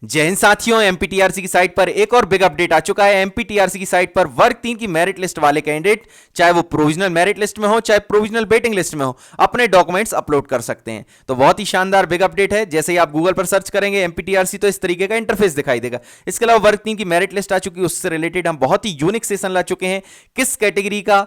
जय हिंद साथियों, एमपीटीआरसी की साइट पर एक और बिग अपडेट आ चुका है। एमपीटीआरसी की साइट पर वर्ग 3 की मेरिट लिस्ट वाले कैंडिडेट, चाहे वो प्रोविजनल मेरिट लिस्ट में हो चाहे प्रोविजनल वेटिंग लिस्ट में हो, अपने डॉक्यूमेंट्स अपलोड कर सकते हैं। तो बहुत ही शानदार बिग अपडेट है। जैसे ही आप गूगल पर सर्च करेंगे एमपीटीआरसी तो इस तरीके का इंटरफेस दिखाई देगा। इसके अलावा वर्ग 3 की मेरिट लिस्ट आ चुकी है, उससे रिलेटेड हम बहुत ही यूनिक सेशन ला चुके हैं। किस कैटेगरी का,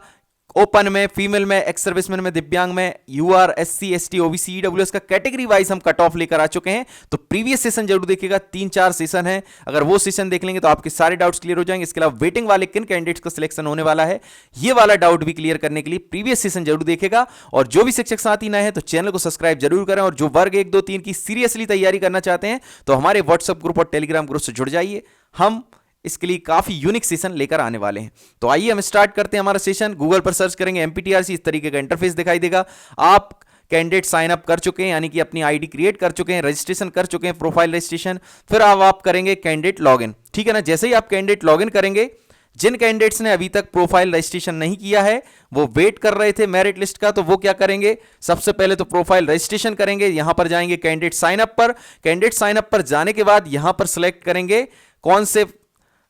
ओपन में, फीमेल में, एक्स सर्विसमैन में, दिव्यांग में, UR, SC, ST, OBC, EWS का कैटेगरी वाइज हम कट ऑफ लेकर आ चुके हैं। तो प्रीवियस सेशन जरूर देखिएगा, 3-4 सेशन है। अगर वो सेशन देख लेंगे तो आपके सारे डाउट्स क्लियर हो जाएंगे। इसके अलावा वेटिंग वाले किन कैंडिडेट्स का सिलेक्शन होने वाला है, ये वाला डाउट भी क्लियर करने के लिए प्रीवियस सेशन जरूर देखेगा। और जो भी शिक्षक साथी नए हैं तो चैनल को सब्सक्राइब जरूर करें। और जो वर्ग 1, 2, 3 की सीरियसली तैयारी करना चाहते हैं तो हमारे व्हाट्सएप ग्रुप और टेलीग्राम ग्रुप से जुड़ जाइए। हम इसके लिए काफी यूनिक सेशन लेकर आने वाले हैं। तो आइए हम स्टार्ट करते हैं हमारा सेशन। गूगल पर सर्च करेंगे एमपीटीआरसी, इस तरीके का इंटरफेस दिखाई देगा। आप कैंडिडेट साइन अप कर चुके हैं, यानी कि अपनी आईडी क्रिएट कर चुके हैं, रजिस्ट्रेशन कर चुके हैं, प्रोफाइल रजिस्ट्रेशन। फिर अब आप करेंगे कैंडिडेट लॉगिन, ठीक है ना। जैसे ही आप कैंडिडेट लॉगिन करेंगे, जिन कैंडिडेट्स ने अभी तक प्रोफाइल रजिस्ट्रेशन नहीं किया है, वो वेट कर रहे थे मेरिट लिस्ट का, तो वो क्या करेंगे, सबसे पहले तो प्रोफाइल रजिस्ट्रेशन करेंगे। यहां पर जाएंगे कैंडिडेट साइन अप पर। कैंडिडेट साइन अप पर जाने के बाद यहां पर सिलेक्ट करेंगे कौन से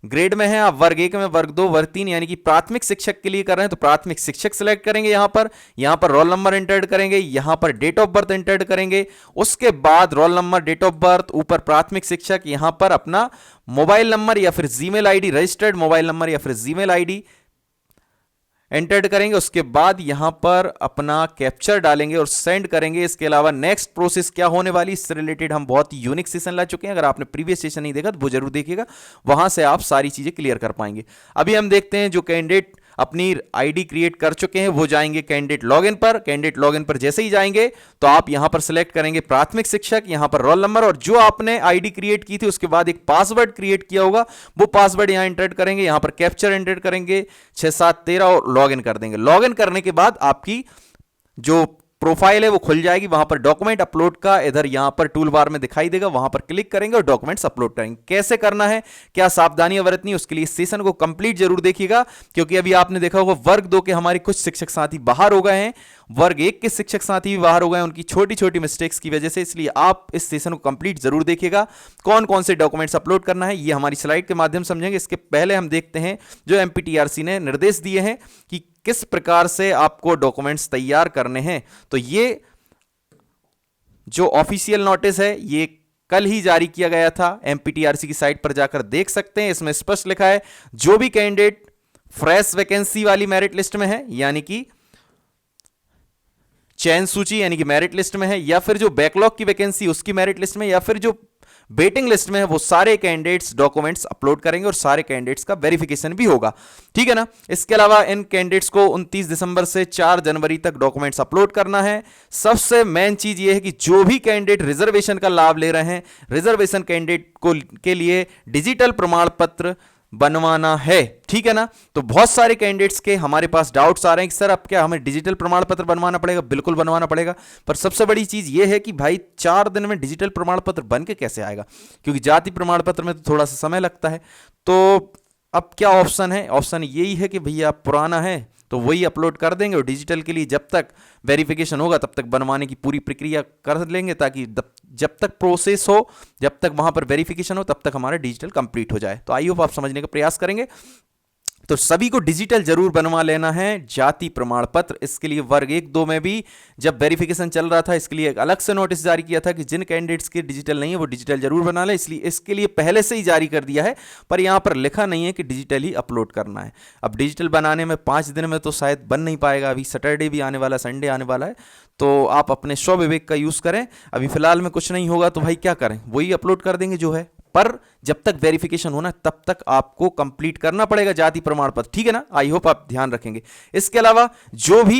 ग्रेड में है आप, वर्ग 1 में, वर्ग 2, वर्ग 3, यानी कि प्राथमिक शिक्षक के लिए कर रहे हैं तो प्राथमिक शिक्षक सिलेक्ट करेंगे। यहां पर रोल नंबर एंटर करेंगे, यहां पर डेट ऑफ बर्थ एंटर करेंगे। उसके बाद roll number, date of birth, ऊपर प्राथमिक शिक्षक, यहां पर अपना मोबाइल नंबर या फिर Gmail ID, registered mobile number या फिर जीमेल आईडी एंटर्ड करेंगे। उसके बाद यहां पर अपना कैप्चर डालेंगे और सेंड करेंगे। इसके अलावा नेक्स्ट प्रोसेस क्या होने वाली, इससे रिलेटेड हम बहुत ही यूनिक सेशन ला चुके हैं। अगर आपने प्रीवियस सेशन नहीं देखा तो वो जरूर देखिएगा, वहां से आप सारी चीजें क्लियर कर पाएंगे। अभी हम देखते हैं जो कैंडिडेट अपनी आईडी क्रिएट कर चुके हैं वो जाएंगे कैंडिडेट लॉगिन पर। कैंडिडेट लॉगिन पर जैसे ही जाएंगे तो आप यहां पर सिलेक्ट करेंगे प्राथमिक शिक्षक, यहां पर रोल नंबर, और जो आपने आईडी क्रिएट की थी उसके बाद एक पासवर्ड क्रिएट किया होगा वो पासवर्ड यहां एंटर करेंगे। यहां पर कैप्चर एंटर करेंगे 6713 और लॉगिन कर देंगे। लॉगिन करने के बाद आपकी जो प्रोफाइल है वो खुल जाएगी। वहां पर डॉक्यूमेंट अपलोड का इधर यहां पर टूल बार में दिखाई देगा, वहां पर क्लिक करेंगे और डॉक्यूमेंट्स अपलोड करेंगे। कैसे करना है, क्या सावधानियां बरतनी है, उसके लिए सेशन को कंप्लीट जरूर देखिएगा। क्योंकि अभी आपने देखा होगा वर्ग 2 के हमारे कुछ शिक्षक साथी बाहर हो गए हैं, वर्ग 1 के शिक्षक साथी भी बाहर हो गए हैं उनकी छोटी छोटी मिस्टेक्स की वजह से। इसलिए आप इस सेशन को कंप्लीट जरूर देखिएगा। कौन कौन से डॉक्यूमेंट्स अपलोड करना है ये हमारी स्लाइड के माध्यम से समझेंगे। इसके पहले हम देखते हैं जो एमपीटीआरसी ने निर्देश दिए हैं कि किस प्रकार से आपको डॉक्यूमेंट्स तैयार करने हैं। तो ये जो ऑफिशियल नोटिस है ये कल ही जारी किया गया था, एमपीटीआरसी की साइट पर जाकर देख सकते हैं। इसमें स्पष्ट लिखा है जो भी कैंडिडेट फ्रेश वैकेंसी वाली मेरिट लिस्ट में है, यानी कि चयन सूची यानी कि मेरिट लिस्ट में है, या फिर जो बैकलॉग की वैकेंसी उसकी मेरिट लिस्ट में, या फिर जो वेटिंग लिस्ट में है, वो सारे कैंडिडेट्स डॉक्यूमेंट्स अपलोड करेंगे और सारे कैंडिडेट्स का वेरिफिकेशन भी होगा, ठीक है ना। इसके अलावा इन कैंडिडेट्स को 29 दिसंबर से 4 जनवरी तक डॉक्यूमेंट्स अपलोड करना है। सबसे मेन चीज ये है कि जो भी कैंडिडेट रिजर्वेशन का लाभ ले रहे हैं, रिजर्वेशन कैंडिडेट को के लिए डिजिटल प्रमाण पत्र बनवाना है, ठीक है ना। तो बहुत सारे कैंडिडेट्स के हमारे पास डाउट्स आ रहे हैं कि सर अब क्या हमें डिजिटल प्रमाण पत्र बनवाना पड़ेगा। बिल्कुल बनवाना पड़ेगा, पर सबसे बड़ी चीज यह है कि भाई 4 दिन में डिजिटल प्रमाण पत्र बन के कैसे आएगा, क्योंकि जाति प्रमाण पत्र में तो थोड़ा सा समय लगता है। तो अब क्या ऑप्शन है, ऑप्शन यही है कि भैया पुराना है तो वही अपलोड कर देंगे, और डिजिटल के लिए जब तक वेरिफिकेशन होगा तब तक बनवाने की पूरी प्रक्रिया कर लेंगे, ताकि जब तक प्रोसेस हो, जब तक वहां पर वेरिफिकेशन हो, तब तक हमारा डिजिटल कंप्लीट हो जाए। तो आई होप आप समझने का प्रयास करेंगे। तो सभी को डिजिटल जरूर बनवा लेना है जाति प्रमाण पत्र। इसके लिए वर्ग 1, 2 में भी जब वेरिफिकेशन चल रहा था, इसके लिए एक अलग से नोटिस जारी किया था कि जिन कैंडिडेट्स के डिजिटल नहीं है वो डिजिटल जरूर बना ले। इसलिए इसके लिए पहले से ही जारी कर दिया है, पर यहां पर लिखा नहीं है कि डिजिटल ही अपलोड करना है। अब डिजिटल बनाने में 5 दिन में तो शायद बन नहीं पाएगा, अभी सैटरडे भी आने वाला, संडे आने वाला है, तो आप अपने स्व विवेक का यूज करें। अभी फिलहाल में कुछ नहीं होगा तो भाई क्या करें, वही अपलोड कर देंगे जो है, पर जब तक वेरिफिकेशन होना तब तक आपको कंप्लीट करना पड़ेगा जाति प्रमाण पत्र, ठीक है ना। आई होप आप ध्यान रखेंगे। इसके अलावा जो भी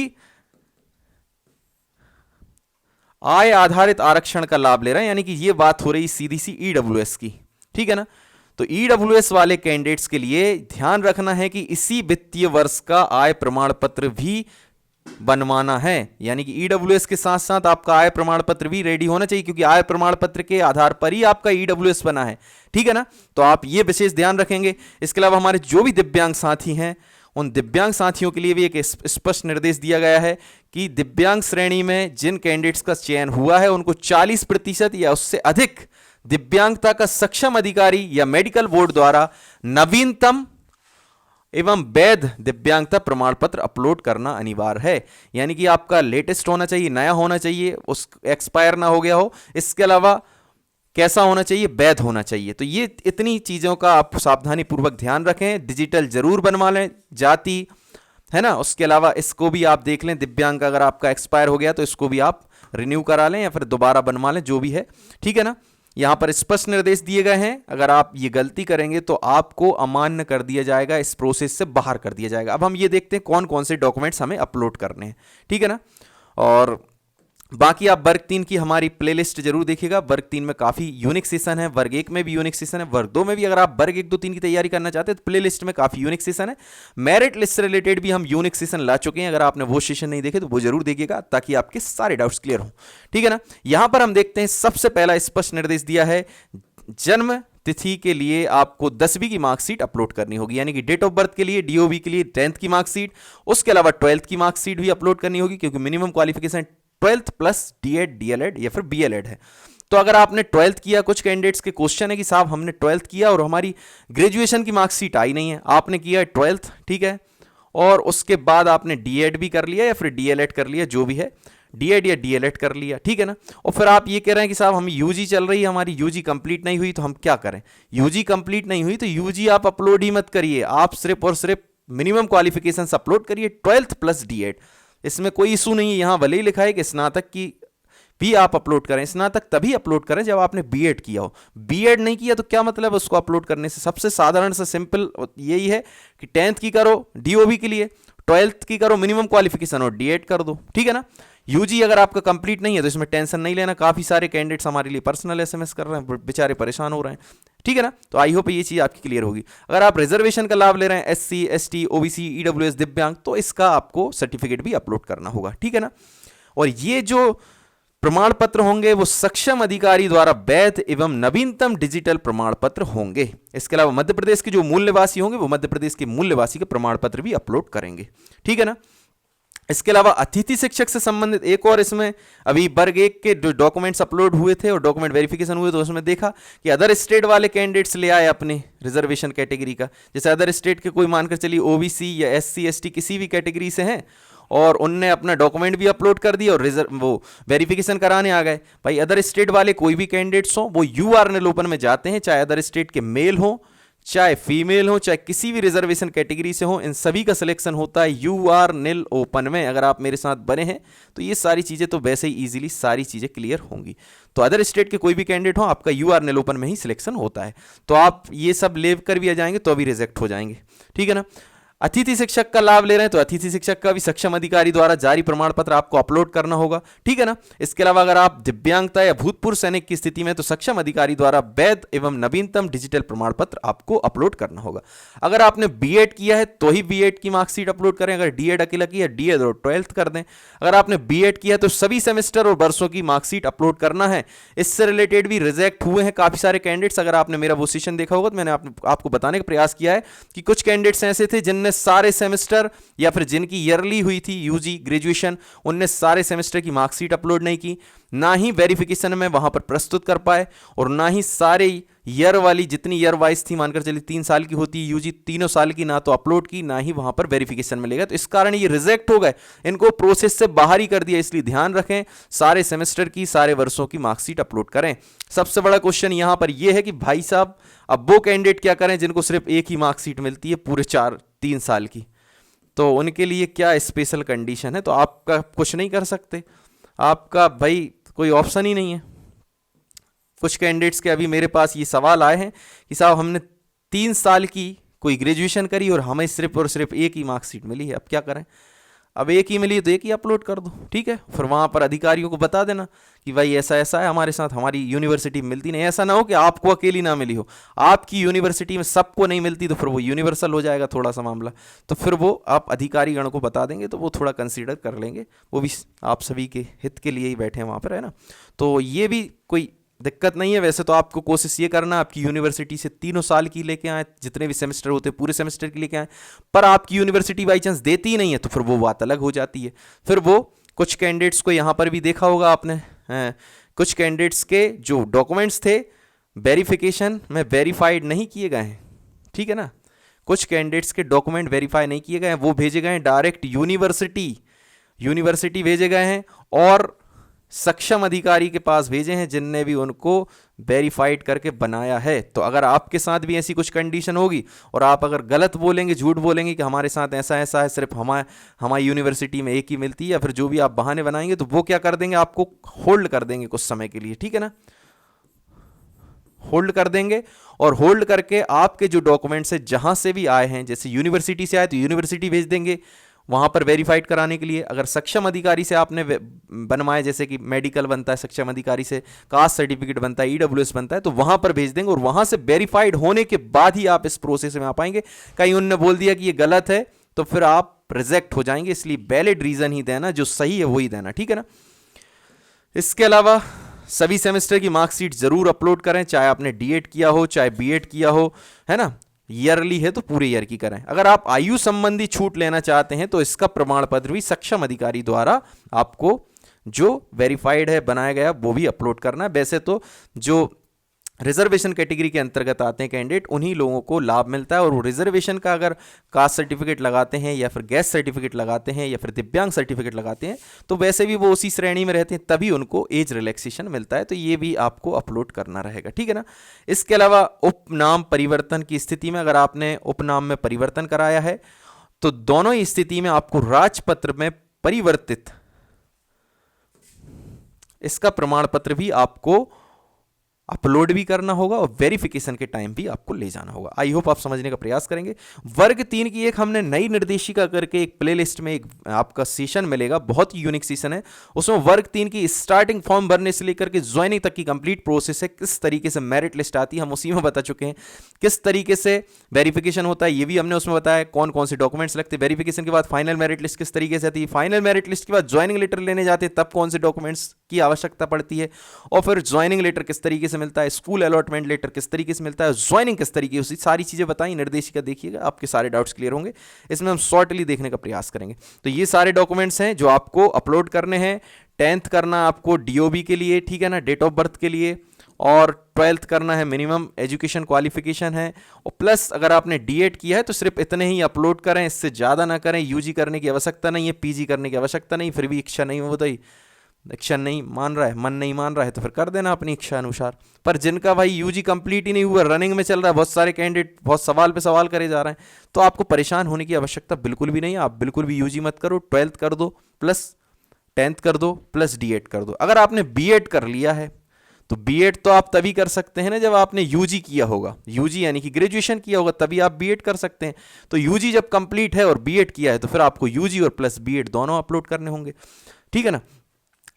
आय आधारित आरक्षण का लाभ ले रहे हैं, यानी कि ये बात हो रही सीधी सी ईडब्ल्यूएस की, ठीक है ना। तो ईडब्ल्यूएस वाले कैंडिडेट्स के लिए ध्यान रखना है कि इसी वित्तीय वर्ष का आय प्रमाण पत्र भी बनवाना है, यानी कि ईडब्ल्यूएस के साथ साथ आपका आय प्रमाण पत्र भी रेडी होना चाहिए, क्योंकि आय प्रमाण पत्र के आधार पर ही आपका ईडब्ल्यूएस बना है, ठीक है ना। तो आप ये विशेष ध्यान रखेंगे। इसके अलावा हमारे जो भी दिव्यांग साथी हैं उन दिव्यांग साथियों के लिए भी एक स्पष्ट निर्देश दिया गया है कि दिव्यांग श्रेणी में जिन कैंडिडेट्स का चयन हुआ है उनको 40% या उससे अधिक दिव्यांगता का सक्षम अधिकारी या मेडिकल बोर्ड द्वारा नवीनतम एवं वैध दिव्यांगता प्रमाण पत्र अपलोड करना अनिवार्य है। यानी कि आपका लेटेस्ट होना चाहिए, नया होना चाहिए, उस एक्सपायर ना हो गया हो। इसके अलावा कैसा होना चाहिए, वैध होना चाहिए। तो ये इतनी चीजों का आप सावधानी पूर्वक ध्यान रखें। डिजिटल जरूर बनवा लें, जाति है ना। उसके अलावा इसको भी आप देख लें, दिव्यांग अगर आपका एक्सपायर हो गया तो इसको भी आप रिन्यू करा लें या फिर दोबारा बनवा लें, जो भी है, ठीक है ना। यहां पर स्पष्ट निर्देश दिए गए हैं, अगर आप ये गलती करेंगे तो आपको अमान्य कर दिया जाएगा, इस प्रोसेस से बाहर कर दिया जाएगा। अब हम ये देखते हैं कौन कौन से डॉक्यूमेंट्स हमें अपलोड करने हैं, ठीक है ना। और बाकी आप वर्ग 3 की हमारी प्लेलिस्ट जरूर देखिएगा। वर्ग 3 में काफी यूनिक सेशन है, वर्ग 1 में भी यूनिक सेशन है, वर्ग 2 में भी। अगर आप वर्ग 1, 2, 3 की तैयारी करना चाहते हैं तो प्लेलिस्ट में काफी यूनिक सेशन है। मेरिट लिस्ट से रिलेटेड भी हम यूनिक सेशन ला चुके हैं, अगर आपने वो सेशन नहीं देखे तो वो जरूर देखिएगा, ताकि आपके सारे डाउट्स क्लियर हो, ठीक है ना। यहां पर हम देखते हैं, सबसे पहला स्पष्ट निर्देश दिया है, जन्म तिथि के लिए आपको 10वीं की मार्कशीट अपलोड करनी होगी। यानी कि डेट ऑफ बर्थ के लिए, डीओबी के लिए 10th की मार्कशीट, उसके अलावा 12th की मार्कशीट भी अपलोड करनी होगी, क्योंकि minimum qualification 12th plus D.Ed, DLED या फिर BLED है। तो अगर आपने 12th किया, कुछ कैंडिडेट्स के क्वेश्चन है कि साहब हमने 12th किया और हमारी ग्रेजुएशन की मार्कशीट आई नहीं है। आपने किया 12th, ठीक है, और उसके बाद आपने D.Ed भी कर लिया या फिर DLED कर लिया, जो भी है, D.Ed या DLED कर लिया, ठीक है ना। और फिर आप ये कह रहे हैं कि साहब हम यूजी चल रही है, हमारी यूजी कंप्लीट नहीं हुई, तो हम क्या करें। यूजी कंप्लीट नहीं हुई तो यूजी आप अपलोड ही मत करिए, आप सिर्फ और सिर्फ मिनिमम क्वालिफिकेशन अपलोड करिए, 12th प्लस D.Ed। इसमें कोई इशू नहीं है। यहां भले ही लिखा है कि स्नातक की भी आप अपलोड करें, स्नातक तभी अपलोड करें जब आपने B.Ed किया हो। B.Ed नहीं किया तो क्या मतलब उसको अपलोड करने से। सबसे साधारण सा सिंपल यही है कि 10th की करो DOB के लिए, 12th की करो मिनिमम क्वालिफिकेशन और D.Ed कर दो, ठीक है ना। यूजी अगर आपका कंप्लीट नहीं है तो इसमें टेंशन नहीं लेना। काफी सारे कैंडिडेट्स हमारे लिए पर्सनल SMS कर रहे हैं, बेचारे परेशान हो रहे हैं, ठीक है ना। तो आई होप ये चीज आपकी क्लियर होगी। अगर आप रिजर्वेशन का लाभ ले रहे हैं, SC, ST, OBC, EWS, दिव्यांग, तो इसका आपको सर्टिफिकेट भी अपलोड करना होगा, ठीक है ना। और ये जो प्रमाण पत्र होंगे वो सक्षम अधिकारी द्वारा वैध एवं नवीनतम डिजिटल प्रमाण पत्र होंगे। इसके अलावा मध्य प्रदेश के जो मूल निवासी होंगे वो मध्य प्रदेश के मूल निवासी के प्रमाण पत्र भी अपलोड करेंगे, ठीक है ना। इसके अलावा अतिथि शिक्षक से संबंधित एक और, इसमें अभी वर्ग 1 के जो डॉक्यूमेंट्स अपलोड हुए थे और डॉक्यूमेंट वेरिफिकेशन हुए तो उसमें देखा कि अदर स्टेट वाले कैंडिडेट्स ले आए अपने रिजर्वेशन कैटेगरी का। जैसे अदर स्टेट के कोई मानकर चलिए OBC या SC, ST किसी भी कैटेगरी से हैं और उनने अपना डॉक्यूमेंट भी अपलोड कर दिया और वो वेरिफिकेशन कराने आ गए। भाई अदर स्टेट वाले कोई भी कैंडिडेट्स हो वो UR ओपन में जाते हैं, चाहे अदर स्टेट के मेल हो, चाहे फीमेल हो, चाहे किसी भी रिजर्वेशन कैटेगरी से हो, इन सभी का सिलेक्शन होता है UR ओपन में। अगर आप मेरे साथ बने हैं तो ये सारी चीजें तो वैसे ही इजीली सारी चीजें क्लियर होंगी। तो अदर स्टेट के कोई भी कैंडिडेट हो, आपका UR ओपन में ही सिलेक्शन होता है। तो आप ये सब लेकर भी आ जाएंगे तो अभी रिजेक्ट हो जाएंगे, ठीक है ना। अतिथि शिक्षक का लाभ ले रहे हैं तो अतिथि शिक्षक का भी सक्षम अधिकारी द्वारा जारी प्रमाण पत्र आपको अपलोड करना होगा, ठीक है ना। इसके अलावा अगर आप दिव्यांगता या भूतपूर्व सैनिक की स्थिति में तो सक्षम अधिकारी द्वारा वैध एवं नवीनतम डिजिटल प्रमाण पत्र आपको अपलोड करना होगा। अगर आपने B.Ed किया है तो ही B.Ed की मार्कशीट अपलोड करें, अगर D.Ed अकेला किया D.Ed और 12th कर दें। अगर आपने B.Ed किया है तो सभी सेमेस्टर और वर्षों की मार्कशीट अपलोड करना है। इससे रिलेटेड भी रिजेक्ट हुए हैं काफी सारे कैंडिडेट्स। अगर आपने मेरा वो सेशन देखा होगा तो मैंने आपको बताने का प्रयास किया है कि कुछ कैंडिडेट्स ऐसे थे जिनने सारे सेमेस्टर या फिर जिनकी ईयरली हुई थी यूजी ग्रेजुएशन, उनने सारे सेमेस्टर की मार्कशीट अपलोड नहीं की, ना ही वेरिफिकेशन में वहां पर प्रस्तुत कर पाए और ना ही सारे ईयर वाली जितनी ईयर वाइज थी, मानकर चलिए 3 साल की होती है यूजी, 3 साल की ना तो अपलोड की ना ही वहां पर वेरिफिकेशन मिलेगा। तो इस कारण ये रिजेक्ट हो गए, इनको प्रोसेस से बाहर ही कर दिया। इसलिए ध्यान रखें, सारे सेमेस्टर की सारे वर्षों की मार्कशीट अपलोड करें। सबसे बड़ा क्वेश्चन यहां पर यह है कि भाई साहब अब वो कैंडिडेट क्या करें जिनको सिर्फ एक ही मार्कशीट मिलती है पूरे 3 साल की, तो उनके लिए क्या स्पेशल कंडीशन है। तो आपका कुछ नहीं कर सकते, आपका भाई कोई ऑप्शन ही नहीं है। कुछ कैंडिडेट्स के अभी मेरे पास ये सवाल आए हैं कि साहब हमने 3 साल की कोई ग्रेजुएशन करी और हमें सिर्फ और सिर्फ एक ही मार्कशीट मिली है, अब क्या करें। अब एक ही मिली तो एक ही अपलोड कर दो, ठीक है। फिर वहां पर अधिकारियों को बता देना कि भाई ऐसा ऐसा है हमारे साथ, हमारी यूनिवर्सिटी में मिलती नहीं। ऐसा ना हो कि आपको अकेली ना मिली हो, आपकी यूनिवर्सिटी में सबको नहीं मिलती तो फिर वो यूनिवर्सल हो जाएगा थोड़ा सा मामला। तो फिर वो आप अधिकारी गण को बता देंगे तो वो थोड़ा कंसीडर कर लेंगे, वो भी आप सभी के हित के लिए ही बैठे हैं वहां पर, है ना। तो ये भी कोई दिक्कत नहीं है। वैसे तो आपको कोशिश ये करना आपकी यूनिवर्सिटी से 3 साल की लेके आए, जितने भी सेमेस्टर होते हैं पूरे सेमेस्टर की लेके आए, पर आपकी यूनिवर्सिटी बाई चांस देती ही नहीं है तो फिर वो बात अलग हो जाती है। फिर वो कुछ कैंडिडेट्स को यहाँ पर भी देखा होगा आपने, कुछ कैंडिडेट्स के जो डॉक्यूमेंट्स थे वेरिफिकेशन में वेरीफाइड नहीं किए गए हैं, ठीक है ना, कुछ कैंडिडेट्स के डॉक्यूमेंट वेरीफाई नहीं किए गए हैं, वो भेजे गए हैं डायरेक्ट यूनिवर्सिटी भेजे गए हैं और सक्षम अधिकारी के पास भेजे हैं जिनने भी उनको वेरीफाइड करके बनाया है। तो अगर आपके साथ भी ऐसी कुछ कंडीशन होगी और आप अगर गलत बोलेंगे, झूठ बोलेंगे कि हमारे साथ ऐसा ऐसा है, सिर्फ हमारी यूनिवर्सिटी में एक ही मिलती है, या फिर जो भी आप बहाने बनाएंगे, तो वो क्या कर देंगे, आपको होल्ड कर देंगे कुछ समय के लिए, ठीक है ना, होल्ड कर देंगे। और होल्ड करके आपके जो डॉक्यूमेंट्स है जहां से भी आए हैं, जैसे यूनिवर्सिटी से आए तो यूनिवर्सिटी भेज देंगे वहां पर वेरीफाइड कराने के लिए। अगर सक्षम अधिकारी से आपने बनवाए, जैसे कि मेडिकल बनता है सक्षम अधिकारी से, कास्ट सर्टिफिकेट बनता है, ईडब्ल्यूएस बनता है, तो वहां पर भेज देंगे और वहां से वेरीफाइड होने के बाद ही आप इस प्रोसेस में आ पाएंगे। कहीं उन्होंने बोल दिया कि ये गलत है तो फिर आप रिजेक्ट हो जाएंगे, इसलिए वैलिड रीजन ही देना, जो सही है वही देना, ठीक है ना। इसके अलावा सभी सेमेस्टर की मार्कशीट जरूर अपलोड करें, चाहे आपने डीएड किया हो चाहे बीएड किया हो, है ना। ईयरली है तो पूरे ईयर की करें। अगर आप आयु संबंधी छूट लेना चाहते हैं तो इसका प्रमाण पत्र भी सक्षम अधिकारी द्वारा आपको जो वेरीफाइड है बनाया गया वो भी अपलोड करना है। वैसे तो जो रिजर्वेशन कैटेगरी के अंतर्गत आते हैं कैंडिडेट, उन्हीं लोगों को लाभ मिलता है। और वो रिजर्वेशन का अगर कास्ट सर्टिफिकेट लगाते हैं या फिर गैस सर्टिफिकेट लगाते हैं या फिर दिव्यांग सर्टिफिकेट लगाते हैं तो वैसे भी वो उसी श्रेणी में रहते हैं, तभी उनको एज रिलैक्सेशन मिलता है। तो ये भी आपको अपलोड करना रहेगा, ठीक है ना। इसके अलावा उपनाम परिवर्तन की स्थिति में, अगर आपने उपनाम में परिवर्तन कराया है तो दोनों ही स्थिति में आपको राजपत्र में परिवर्तित इसका प्रमाण पत्र भी आपको अपलोड भी करना होगा और वेरिफिकेशन के टाइम भी आपको ले जाना होगा। आई होप आप समझने का प्रयास करेंगे। वर्ग 3 की एक हमने नई निर्देशिका करके एक प्लेलिस्ट में एक आपका सेशन मिलेगा, बहुत ही यूनिक सेशन है। उसमें वर्ग 3 की स्टार्टिंग फॉर्म भरने से लेकर के ज्वाइनिंग तक की कंप्लीट प्रोसेस है, किस तरीके से मेरिट लिस्ट आती है हम उसी में बता चुके हैं, किस तरीके से वेरिफिकेशन होता है ये भी हमने उसमें बताया, कौन कौन से डॉक्यूमेंट्स लगते हैं, वेरिफिकेशन के बाद फाइनल मेरिट लिस्ट किस तरीके से आती है, फाइनल मेरिट लिस्ट के बाद ज्वाइनिंग लेटर लेने जाते हैं तब कौन से डॉक्यूमेंट्स की आवश्यकता पड़ती है, और फिर ज्वाइनिंग लेटर किस तरीके से मिलता है, स्कूल अलॉटमेंट लेटर किस तरीके से मिलता है, ज्वाइनिंग किस तरीके से, सारी चीजें बताई निर्देशिका देखिएगा, आपके सारे डाउट्स क्लियर होंगे। इसमें हम शॉर्टली देखने का प्रयास करेंगे। तो ये सारे डॉक्यूमेंट्स हैं जो आपको अपलोड करने हैं। 10th करना आपको डीओबी के लिए, ठीक है ना, डेट ऑफ बर्थ के लिए, और 12th करना है मिनिमम एजुकेशन क्वालिफिकेशन है, और प्लस अगर आपने डीएड किया है तो सिर्फ इतने ही अपलोड करें, इससे ज़्यादा ना करें। यूजी करने की आवश्यकता नहीं है, पीजी करने की आवश्यकता नहीं, फिर भी इच्छा नहीं बताई, इच्छा नहीं मान रहा है, मन नहीं मान रहा है तो फिर कर देना अपनी इच्छा अनुसार। पर जिनका भाई यूजी कंप्लीट ही नहीं हुआ, रनिंग में चल रहा है, बहुत सारे कैंडिडेट बहुत सवाल पे सवाल करे जा रहे हैं, तो आपको परेशान होने की आवश्यकता बिल्कुल भी नहीं है। आप बिल्कुल भी यूजी मत करो, 12th कर दो प्लस 10th कर दो प्लस डीएड कर दो। अगर आपने बीएड कर लिया है तो बीएड तो आप तभी कर सकते हैं ना जब आपने यूजी किया होगा, यूजी यानी कि ग्रेजुएशन किया होगा, तभी आप बीएड कर सकते हैं। तो यूजी जब कंप्लीट है और बीएड किया है तो फिर आपको यूजी और प्लस बीएड दोनों अपलोड करने होंगे, ठीक है ना।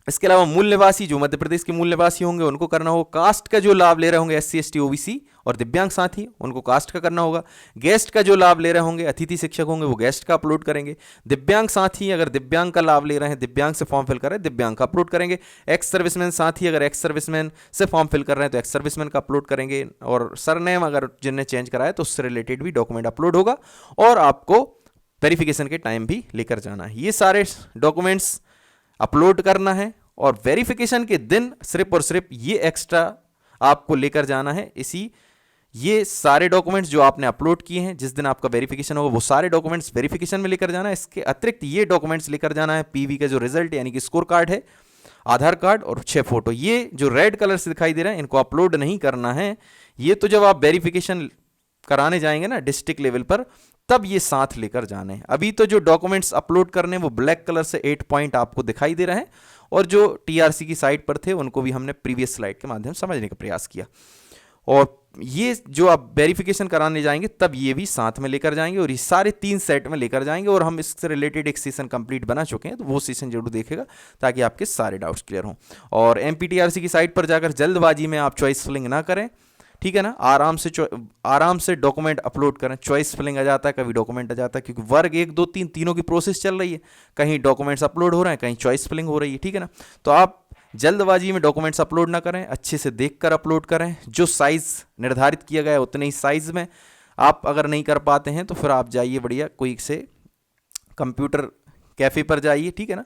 इसके अलावा मूल निवासी जो मध्य प्रदेश के मूल निवासी होंगे उनको करना होगा। कास्ट का जो लाभ ले रहे होंगे एससी एसटी ओबीसी और दिव्यांग साथी, उनको कास्ट का करना होगा। गेस्ट का जो लाभ ले रहे होंगे अतिथि शिक्षक होंगे वो गेस्ट का अपलोड करेंगे। दिव्यांग साथी अगर दिव्यांग का लाभ ले रहे हैं, दिव्यांग से फॉर्म फिल कर रहे हैं, दिव्यांग का अपलोड करेंगे। एक्स सर्विसमैन साथी अगर एक्स सर्विसमैन से फॉर्म फिल कर रहे हैं तो एक्स सर्विसमैन का अपलोड करेंगे। और सरनेम अगर जिनने चेंज कराया तो उससे रिलेटेड भी डॉक्यूमेंट अपलोड होगा और आपको वेरिफिकेशन के टाइम भी लेकर जाना है। ये सारे डॉक्यूमेंट्स अपलोड करना है और वेरिफिकेशन के दिन सिर्फ और सिर्फ ये एक्स्ट्रा आपको लेकर जाना है। ये सारे डॉक्यूमेंट्स जो आपने अपलोड किए हैं, जिस दिन आपका वेरिफिकेशन होगा वो सारे डॉक्यूमेंट्स वेरिफिकेशन में लेकर जाना है। इसके अतिरिक्त ये डॉक्यूमेंट्स लेकर जाना है, पीवी का जो रिजल्ट यानी कि स्कोर कार्ड है, आधार कार्ड और 6 फोटो। ये जो रेड कलर से दिखाई दे रहे हैं इनको अपलोड नहीं करना है। ये तो जब आप वेरिफिकेशन कराने जाएंगे ना डिस्ट्रिक्ट लेवल पर तब ये साथ लेकर जाने हैं। अभी तो जो डॉक्यूमेंट्स अपलोड करने वो ब्लैक कलर से 8 पॉइंट आपको दिखाई दे रहे हैं और जो टीआरसी की साइट पर थे उनको भी हमने प्रीवियस स्लाइड के माध्यम से समझने का प्रयास किया। और ये जो आप वेरिफिकेशन कराने जाएंगे तब ये भी साथ में लेकर जाएंगे और ये सारे 3 सेट में लेकर जाएंगे। और हम इससे रिलेटेड एक सेशन कंप्लीट बना चुके हैं तो वो सेशन जरूर देखेगा ताकि आपके सारे डाउट्स क्लियर हों। और एमपीटीआरसी की साइट पर जाकर जल्दबाजी में आप चॉइस फिलिंग ना करें, ठीक है ना। आराम से डॉक्यूमेंट अपलोड करें। चॉइस फिलिंग आ जाता है, कभी डॉक्यूमेंट आ जाता है, क्योंकि वर्ग 1 2 3 तीनों की प्रोसेस चल रही है। कहीं डॉक्यूमेंट्स अपलोड हो रहे हैं, कहीं चॉइस फिलिंग हो रही है, ठीक है ना। तो आप जल्दबाजी में डॉक्यूमेंट्स अपलोड ना करें, अच्छे से देखकर अपलोड करें। जो साइज निर्धारित किया गया है उतने ही साइज में। आप अगर नहीं कर पाते हैं तो फिर आप जाइए बढ़िया कोई से कंप्यूटर कैफे पर जाइए, ठीक है ना।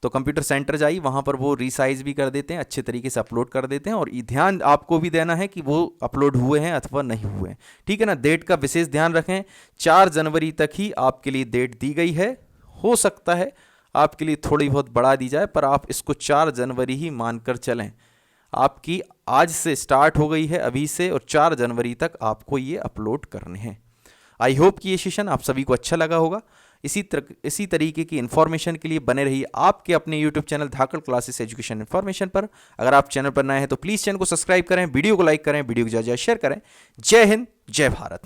तो कंप्यूटर सेंटर जाइए, वहाँ पर वो रीसाइज भी कर देते हैं, अच्छे तरीके से अपलोड कर देते हैं। और ये ध्यान आपको भी देना है कि वो अपलोड हुए हैं अथवा नहीं हुए हैं, ठीक है ना। डेट का विशेष ध्यान रखें, 4 जनवरी तक ही आपके लिए डेट दी गई है। हो सकता है आपके लिए थोड़ी बहुत बढ़ा दी जाए, पर आप इसको 4 जनवरी ही मानकर चलें। आपकी आज से स्टार्ट हो गई है अभी से, और 4 जनवरी तक आपको ये अपलोड करने हैं। आई होप कि ये सेशन आप सभी को अच्छा लगा होगा। इसी तरीके की इन्फॉर्मेशन के लिए बने रहिए आपके अपने यूट्यूब चैनल धाकड़ क्लासेस एजुकेशन इन्फॉर्मेशन पर। अगर आप चैनल पर नए हैं तो प्लीज़ चैनल को सब्सक्राइब करें, वीडियो को लाइक करें, वीडियो को ज़्यादा शेयर करें। जय हिंद, जय भारत।